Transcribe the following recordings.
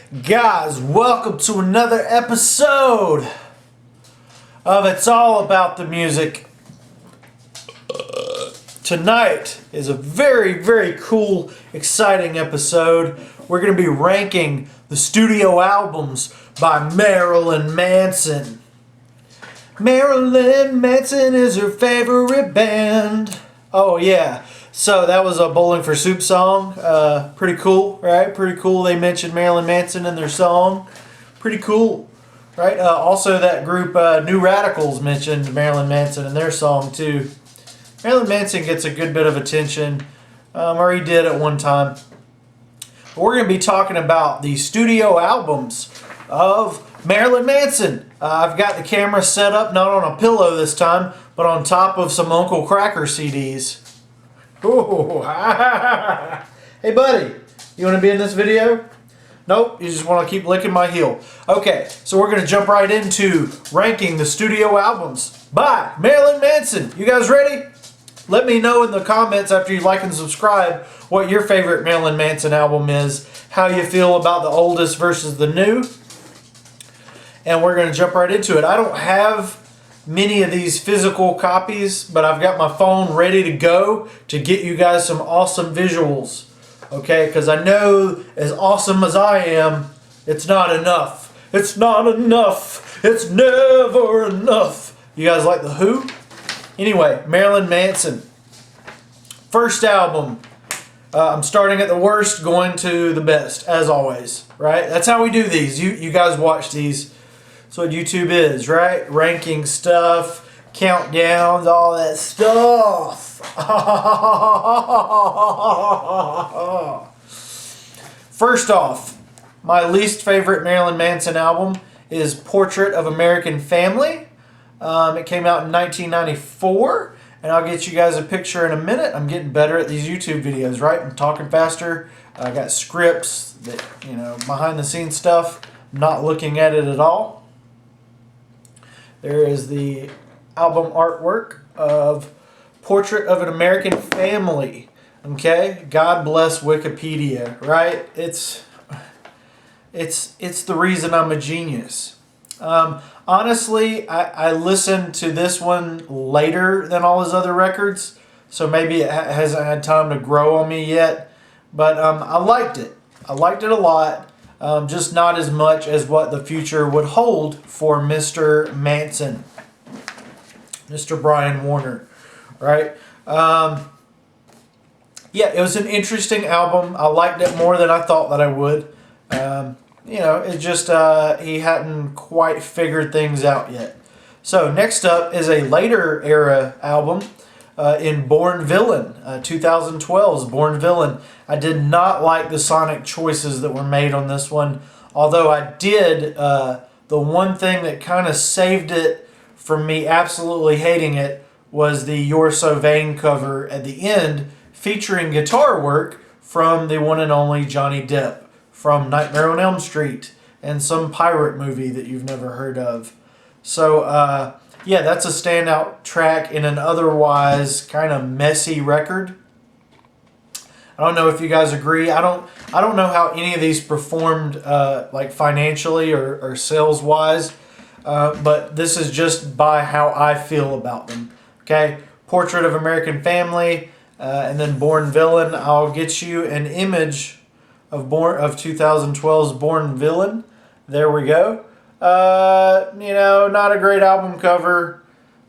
Guys, welcome to another episode of It's All About the Music. Tonight is a very cool, exciting episode. We're going to be ranking the studio albums by Marilyn Manson. Marilyn Manson is her favorite band. Oh yeah. So that was a Bowling for Soup song. Pretty cool, right? Pretty cool. They mentioned Marilyn Manson in their song. Pretty cool, right? Also, that group New Radicals mentioned Marilyn Manson in their song too. Marilyn Manson gets a good bit of attention, or he did at one time. But we're going to be talking about the studio albums of Marilyn Manson. I've got the camera set up not on a pillow this time, but on top of some Uncle Kracker CDs. Ooh, hey buddy, you want to be in this video? Nope, you just want to keep licking my heel. Okay, so we're going to jump right into ranking the studio albums by Marilyn Manson. You guys ready? Let me know in the comments after you like and subscribe what your favorite Marilyn Manson album is, how you feel about the oldest versus the new, and we're going to jump right into it. I don't have many of these physical copies, but I've got my phone ready to go to get you guys some awesome visuals. Okay, because I know as awesome as I am, it's not enough. It's not enough. It's never enough. You guys like The Who? Anyway, Marilyn Manson. First album. I'm starting at the worst, going to the best, as always. Right? That's how we do these. You guys watch these. That's what YouTube is, right? Ranking stuff, countdowns, all that stuff. First off, my least favorite Marilyn Manson album is Portrait of American Family. It came out in 1994, and I'll get you guys a picture in a minute. I'm getting better at these YouTube videos, right? I'm talking faster. I got scripts that, behind the scenes stuff. I'm not looking at it at all. There is the album artwork of Portrait of an American Family. Okay? God bless Wikipedia, right? It's the reason I'm a genius. Honestly, I listened to this one later than all his other records, so maybe it hasn't had time to grow on me yet. But I liked it. I liked it a lot. Just not as much as what the future would hold for Mr. Manson, Mr. Brian Warner, right? Yeah, it was an interesting album. I liked it more than I thought that I would. It just, he hadn't quite figured things out yet. So next up is a later era album in Born Villain, 2012's Born Villain. I did not like the sonic choices that were made on this one, although I did, the one thing that kind of saved it from me absolutely hating it was the You're So Vain cover at the end, featuring guitar work from the one and only Johnny Depp from Nightmare on Elm Street and some pirate movie that you've never heard of. So, yeah, that's a standout track in an otherwise kind of messy record. I don't know if you guys agree. I don't know how any of these performed like financially or sales wise, but this is just by how I feel about them. Okay, Portrait of American Family, and then Born Villain. I'll get you an image of 2012's Born Villain. There we go. Not a great album cover.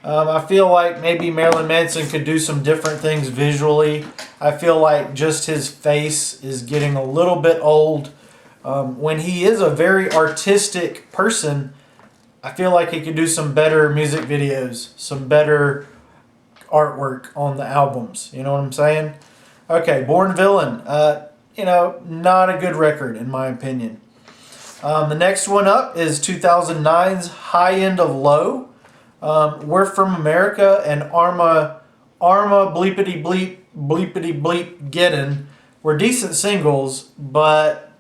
I feel like maybe Marilyn Manson could do some different things visually. I feel like just his face is getting a little bit old. When he is a very artistic person, I feel like he could do some better music videos, some better artwork on the albums. You know what I'm saying? Okay, Born Villain. Not a good record in my opinion. The next one up is 2009's High End of Low. We're From America and Arma Bleepity Bleep Bleepity Bleep Gettin' were decent singles, but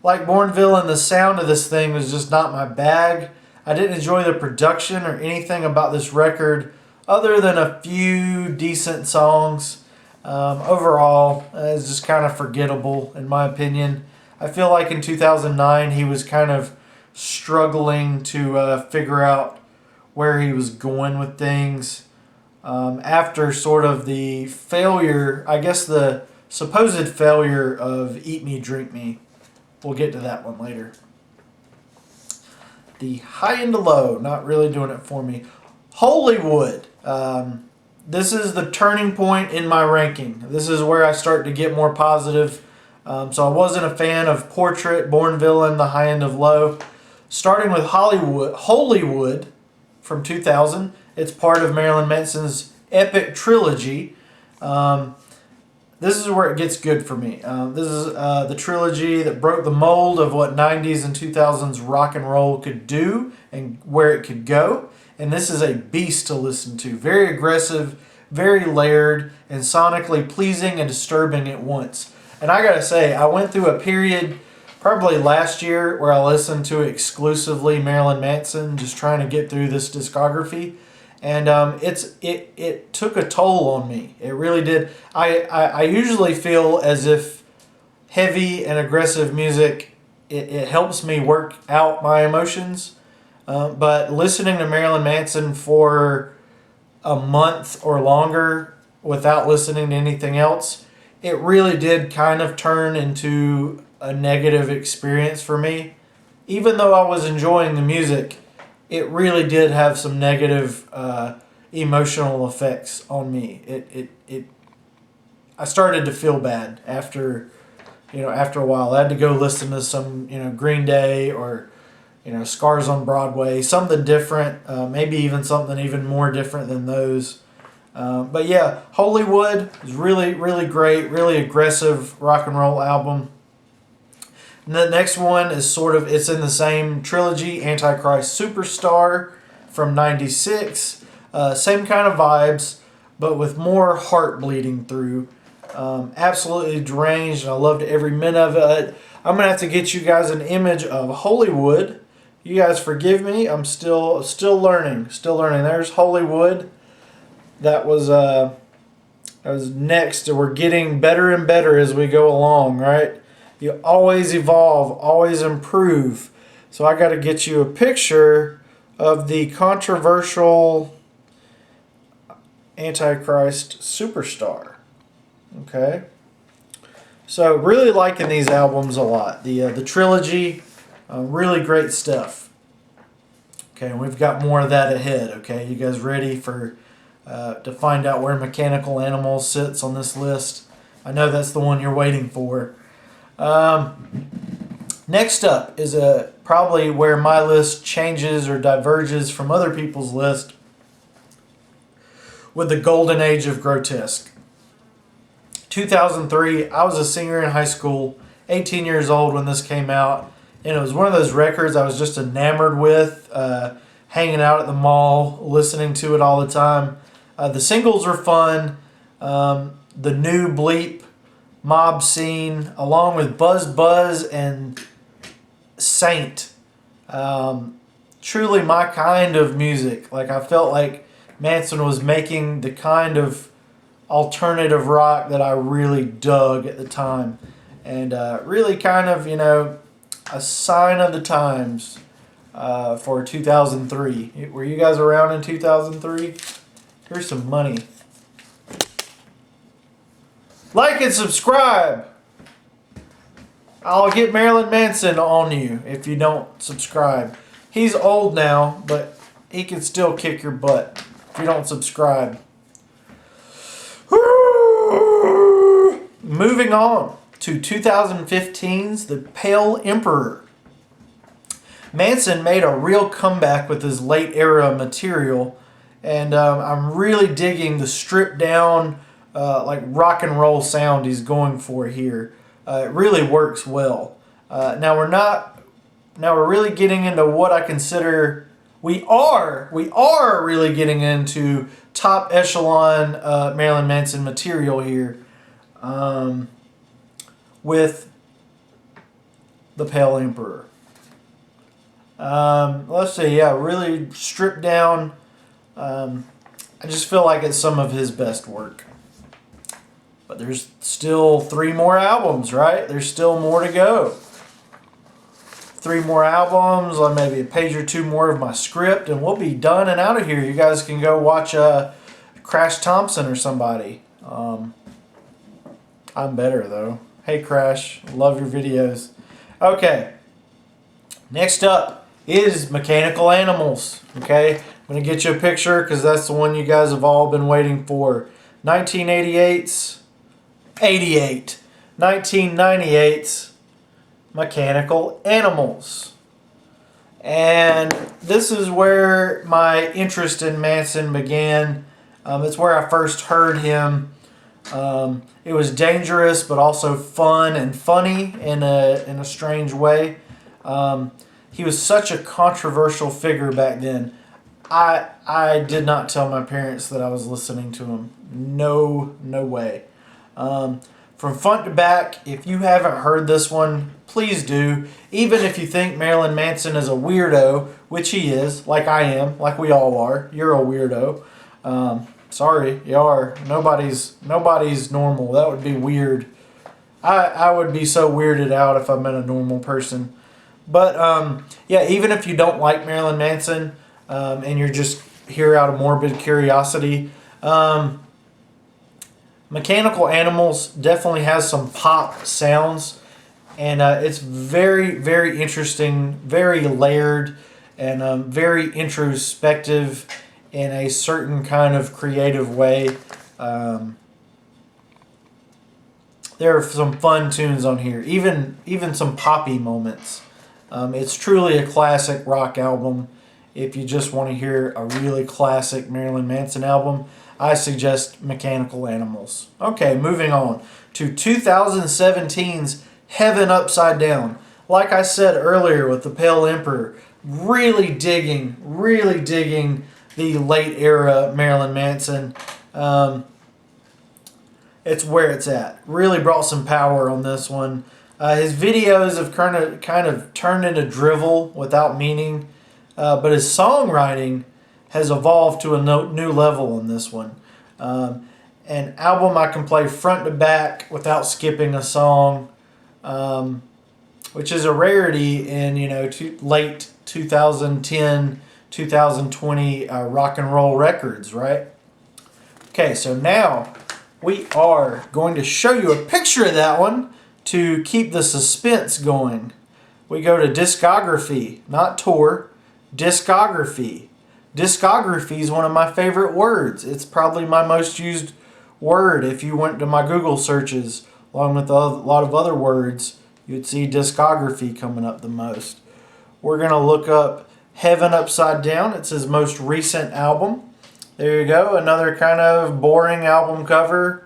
like Born Villain, the sound of this thing was just not my bag. I didn't enjoy the production or anything about this record other than a few decent songs. Overall, it's just kind of forgettable in my opinion. I feel like in 2009 he was kind of struggling to figure out where he was going with things. After sort of the failure, I guess the supposed failure of Eat Me, Drink Me. We'll get to that one later. The high and the low, not really doing it for me. Hollywood. This is the turning point in my ranking. This is where I start to get more positive. So I wasn't a fan of Portrait, Born Villain, The High End of Low. Starting with Hollywood from 2000. It's part of Marilyn Manson's epic trilogy. This is where it gets good for me. This is the trilogy that broke the mold of what 90s and 2000s rock and roll could do and where it could go. And this is a beast to listen to. Very aggressive, very layered, and sonically pleasing and disturbing at once. And I gotta say, I went through a period probably last year where I listened to exclusively Marilyn Manson, just trying to get through this discography. And it took a toll on me. It really did. I usually feel as if heavy and aggressive music, it helps me work out my emotions. But listening to Marilyn Manson for a month or longer without listening to anything else, it really did kind of turn into a negative experience for me. Even though I was enjoying the music, it really did have some negative emotional effects on me. I started to feel bad after a while. I had to go listen to some, Green Day or, Scars on Broadway, something different, maybe even something even more different than those. But yeah, Hollywood is really, really great, really aggressive rock and roll album. And the next one is it's in the same trilogy, Antichrist Superstar from 96. Same kind of vibes, but with more heart bleeding through. Absolutely deranged, and I loved every minute of it. I'm going to have to get you guys an image of Hollywood. You guys forgive me, I'm still learning. There's Hollywood. That was next. We're getting better and better as we go along, right? You always evolve, always improve. So I got to get you a picture of the controversial Antichrist Superstar. Okay. So really liking these albums a lot. The trilogy, really great stuff. Okay, and we've got more of that ahead. Okay, you guys ready for to find out where Mechanical Animals sits on this list? I know that's the one you're waiting for. Next up is probably where my list changes or diverges from other people's list, with the golden age of grotesque. 2003, I was a senior in high school, 18 years old when this came out, and it was one of those records I was just enamored with, hanging out at the mall, listening to it all the time. The singles were fun. The new Bleep mob scene, along with Buzz Buzz and Saint. Truly my kind of music. Like, I felt like Manson was making the kind of alternative rock that I really dug at the time. And really kind of, a sign of the times for 2003. Were you guys around in 2003? Here's some money. Like and subscribe. I'll get Marilyn Manson on you if you don't subscribe. He's old now, but he can still kick your butt if you don't subscribe. Moving on to 2015's The Pale Emperor. Manson made a real comeback with his late era material, and I'm really digging the stripped down like rock and roll sound he's going for here. It really works well. Now we're really getting into what I consider we are really getting into top echelon Marilyn Manson material here, with The Pale Emperor. Let's see, yeah, really stripped down. I just feel like it's some of his best work. But there's still 3 more albums, right? There's still more to go. 3 more albums, like maybe a page or 2 more of my script, and we'll be done and out of here. You guys can go watch Crash Thompson or somebody. I'm better though. Hey Crash, love your videos. Okay, next up is Mechanical Animals. Okay, I'm going to get you a picture because that's the one you guys have all been waiting for. 1998's 1998's Mechanical Animals. And this is where my interest in Manson began. It's where I first heard him. It was dangerous, but also fun and funny in a strange way. He was such a controversial figure back then. I did not tell my parents that I was listening to him. No way. From front to back, if you haven't heard this one, please do. Even if you think Marilyn Manson is a weirdo, which he is, like I am, like we all are. You're a weirdo. Sorry, you are. Nobody's normal. That would be weird. I would be so weirded out if I met a normal person. But yeah, even if you don't like Marilyn Manson and you're just here out of morbid curiosity, Mechanical Animals definitely has some pop sounds, and it's very interesting, very layered, and very introspective in a certain kind of creative way. There are some fun tunes on here, even some poppy moments. It's truly a classic rock album. If you just want to hear a really classic Marilyn Manson album, I suggest Mechanical Animals. Okay, moving on to 2017's Heaven Upside Down. Like I said earlier with the Pale Emperor, really digging the late era Marilyn Manson. It's where it's at. Really brought some power on this one. His videos have kind of turned into drivel without meaning, but his songwriting has evolved to a new level on this one. An album I can play front to back without skipping a song, which is a rarity in late 2010, 2020 rock and roll records, right? Okay, so now we are going to show you a picture of that one to keep the suspense going. We go to discography, not tour, discography. Discography is one of my favorite words. It's probably my most used word. If you went to my Google searches, along with a lot of other words, you'd see discography coming up the most. We're going to look up Heaven Upside Down. It's his most recent album. There you go. Another kind of boring album cover.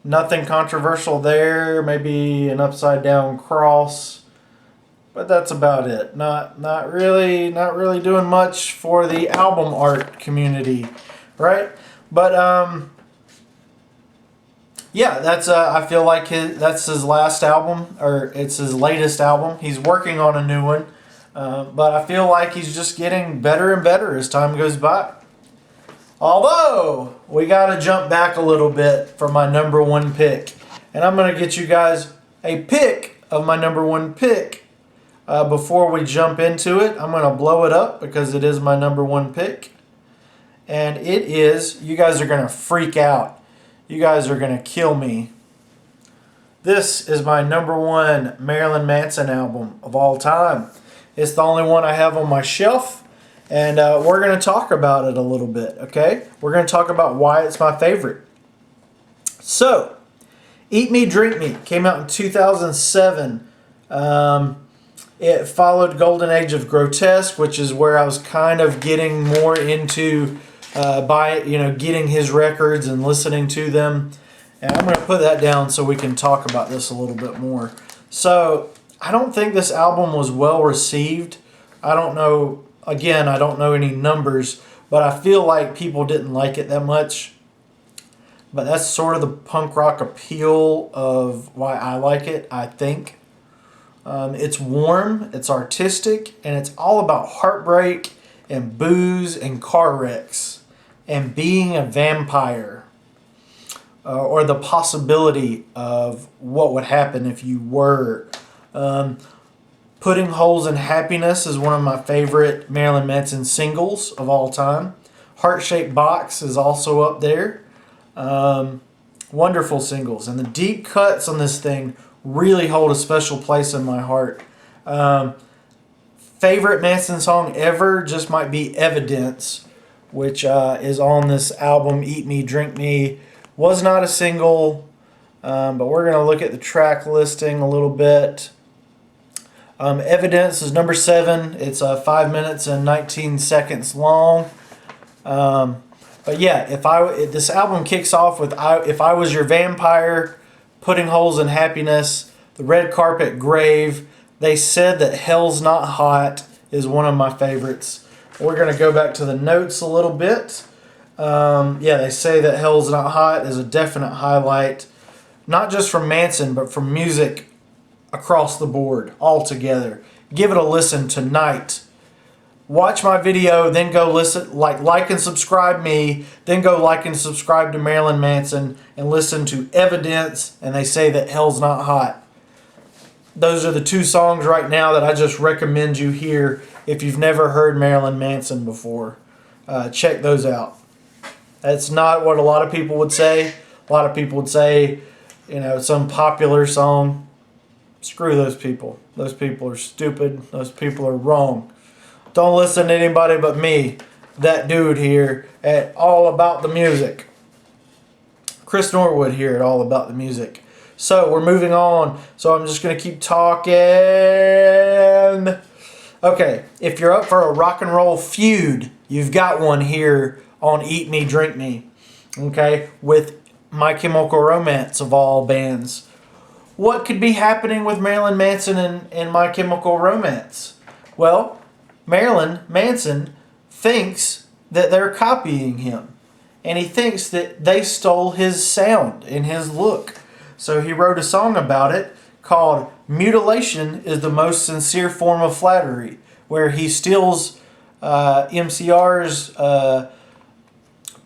Nothing controversial there. Maybe an upside down cross. But that's about it. Not really doing much for the album art community, right? But yeah, that's I feel like that's his last album, or it's his latest album. He's working on a new one, but I feel like he's just getting better and better as time goes by. Although we got to jump back a little bit for my number one pick, and I'm going to get you guys a pick of my number one pick. Before we jump into it, I'm going to blow it up because it is my number one pick. And it is, you guys are going to freak out. You guys are going to kill me. This is my number one Marilyn Manson album of all time. It's the only one I have on my shelf. And we're going to talk about it a little bit, okay? We're going to talk about why it's my favorite. So, Eat Me, Drink Me came out in 2007. It followed Golden Age of Grotesque, which is where I was kind of getting more into getting his records and listening to them. And I'm going to put that down so we can talk about this a little bit more. So I don't think this album was well received. I don't know. Again, I don't know any numbers, but I feel like people didn't like it that much. But that's sort of the punk rock appeal of why I like it, I think. It's warm, it's artistic, and it's all about heartbreak and booze and car wrecks and being a vampire, or the possibility of what would happen if you were. Putting Holes in Happiness is one of my favorite Marilyn Manson singles of all time. Heart-Shaped Box is also up there. Wonderful singles. And the deep cuts on this thing really hold a special place in my heart. Favorite Manson song ever just might be Evidence, which is on this album, Eat Me, Drink Me. Was not a single, but we're going to look at the track listing a little bit. Evidence is number 7. It's 5 minutes and 19 seconds long. But yeah, if this album kicks off with If I Was Your Vampire, Putting Holes in Happiness, The Red Carpet Grave, They Said That Hell's Not Hot is one of my favorites. We're going to go back to the notes a little bit. Yeah, They Say That Hell's Not Hot is a definite highlight, not just from Manson, but from music across the board, altogether. Give it a listen tonight. Watch my video, then go listen, like and subscribe me, then go like and subscribe to Marilyn Manson and listen to Evidence and They Say That Hell's Not Hot. Those are the 2 songs right now that I just recommend you hear if you've never heard Marilyn Manson before. Check those out. That's not what a lot of people would say. A lot of people would say, you know, some popular song. Screw those people. Those people are stupid. Those people are wrong. Don't listen to anybody but me, that dude here, at All About the Music. Chris Norwood here at All About the Music. So, we're moving on. So, I'm just going to keep talking. Okay, if you're up for a rock and roll feud, you've got one here on Eat Me, Drink Me. Okay, with My Chemical Romance of all bands. What could be happening with Marilyn Manson and My Chemical Romance? Well, Marilyn Manson thinks that they're copying him. And he thinks that they stole his sound and his look. So he wrote a song about it called Mutilation is the Most Sincere Form of Flattery, where he steals MCR's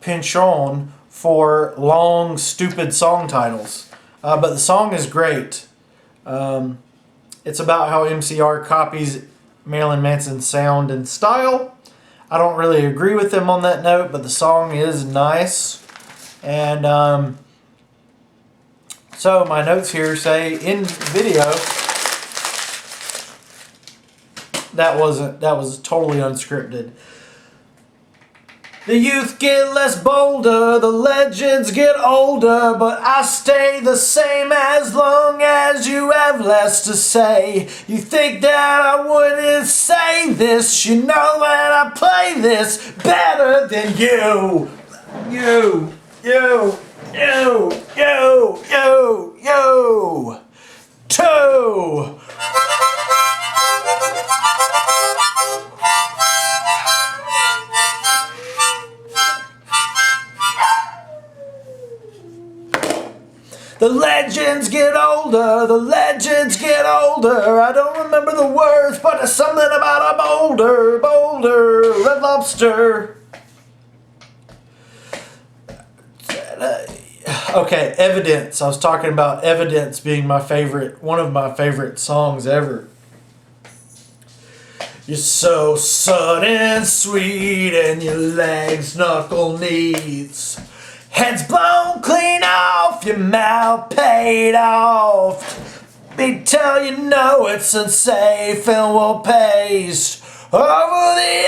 penchant for long, stupid song titles. But the song is great. It's about how MCR copies Marilyn Manson's sound and style. I don't really agree with them on that note, but the song is nice. And so my notes here say in video that was totally unscripted. The youth get less bolder, the legends get older, but I stay the same as long as you have less to say. You think that I wouldn't say this, you know that I play this better than you. You. Two. The legends get older, the legends get older. I don't remember the words, but there's something about a boulder, Red Lobster. Okay, Evidence. I was talking about Evidence being one of my favorite songs ever. You're so sudden sweet and your legs knuckle knees. Heads blown clean off, your mouth paid off. Me tell you know it's unsafe and we'll paste over the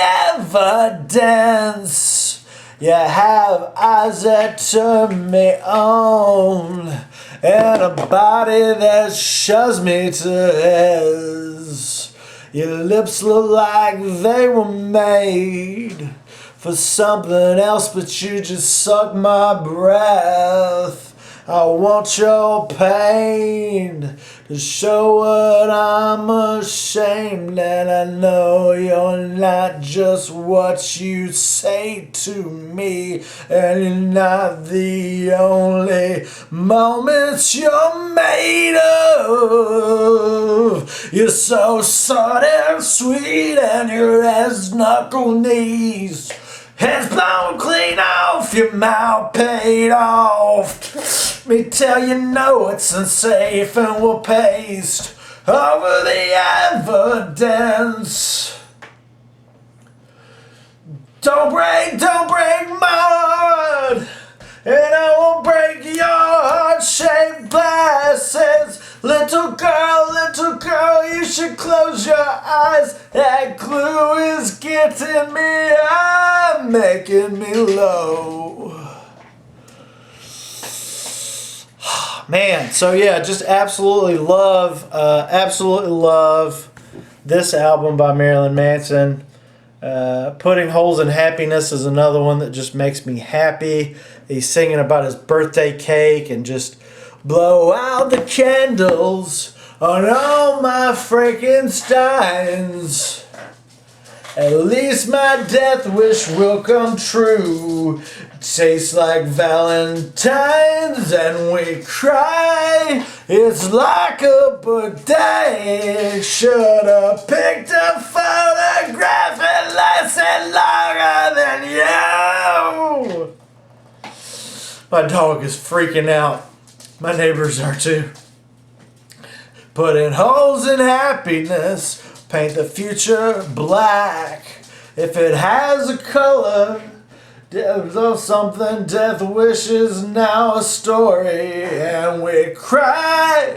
evidence. You have eyes that turn me on and a body that shoves me to his. Your lips look like they were made for something else, but you just suck my breath. I want your pain to show what I'm ashamed, and I know you're not just what you say to me, and you're not the only moments you're made of. You're so sudden sweet and your ass knuckle knees. Heads blown clean off, your mouth paid off. Me tell you no, it's unsafe and we'll paste over the evidence. Don't break my heart, and I won't break your heart-shaped glasses. Little girl, you should close your eyes. That glue is getting me up, making me low. Man, so yeah, just absolutely love this album by Marilyn Manson. Putting Holes in Happiness is another one that just makes me happy. He's singing about his birthday cake and just blow out the candles on all my Frankensteins. At least my death wish will come true. Tastes like Valentine's and we cry. It's like a birthday. Should have picked a photograph and lasted longer than you. My dog is freaking out. My neighbors are too. Putting holes in happiness. Paint the future black. If it has a color, there's something death wishes now a story. And we cry,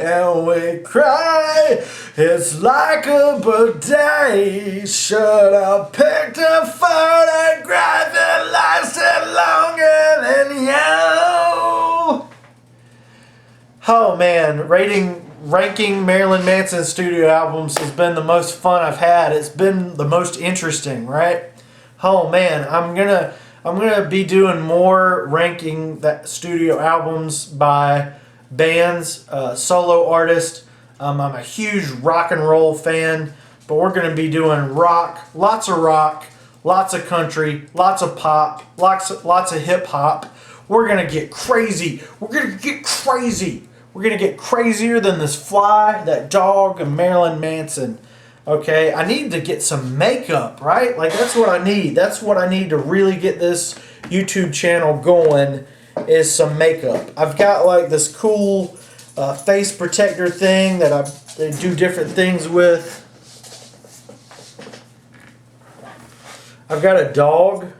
It's like a birthday. Should have picked a photograph that lasted longer than you. Oh man, ranking Marilyn Manson studio albums has been the most fun I've had. It's been the most interesting, right? Oh man, I'm gonna be doing more ranking that studio albums by bands, solo artists. I'm a huge rock and roll fan, but we're gonna be doing rock, lots of country, lots of pop, lots of hip hop. We're gonna get crazy. We're gonna get crazier than this fly, that dog, and Marilyn Manson. Okay, I need to get some makeup, right? Like, that's what I need. That's what I need to really get this YouTube channel going, is some makeup. I've got like this cool face protector thing that I do different things with. I've got a dog.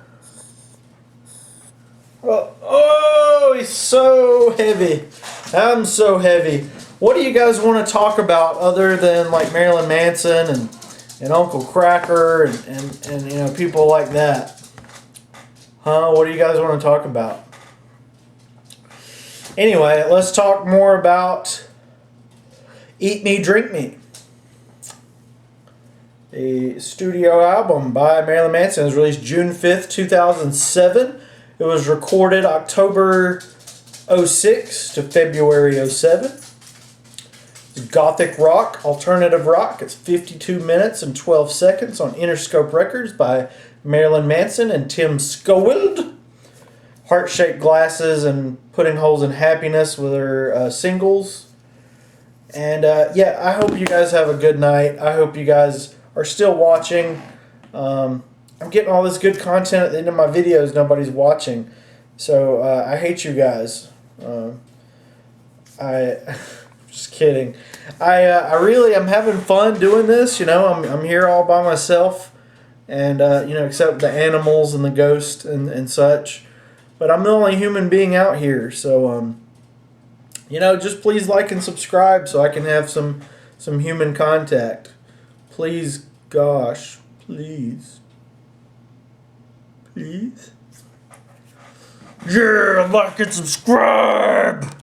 Oh, he's so heavy. I'm so heavy. What do you guys want to talk about other than like Marilyn Manson and Uncle Cracker and you know, people like that? Huh? What do you guys want to talk about? Anyway, let's talk more about Eat Me, Drink Me. A studio album by Marilyn Manson. It was released June 5th, 2007. It was recorded October 06 to February 07. It's gothic rock, alternative rock. It's 52 minutes and 12 seconds on Interscope Records by Marilyn Manson and Tim Scoweld. Heart-Shaped Glasses and Putting Holes in Happiness with her singles. And yeah, I hope you guys have a good night. I hope you guys are still watching. I'm getting all this good content at the end of my videos nobody's watching. So I hate you guys. Just kidding. I really am having fun doing this. You know, I'm here all by myself, and you know, except the animals and the ghost and such. But I'm the only human being out here. So you know, just please like and subscribe so I can have some human contact. Please, gosh, please. Please? Yeah, like and subscribe!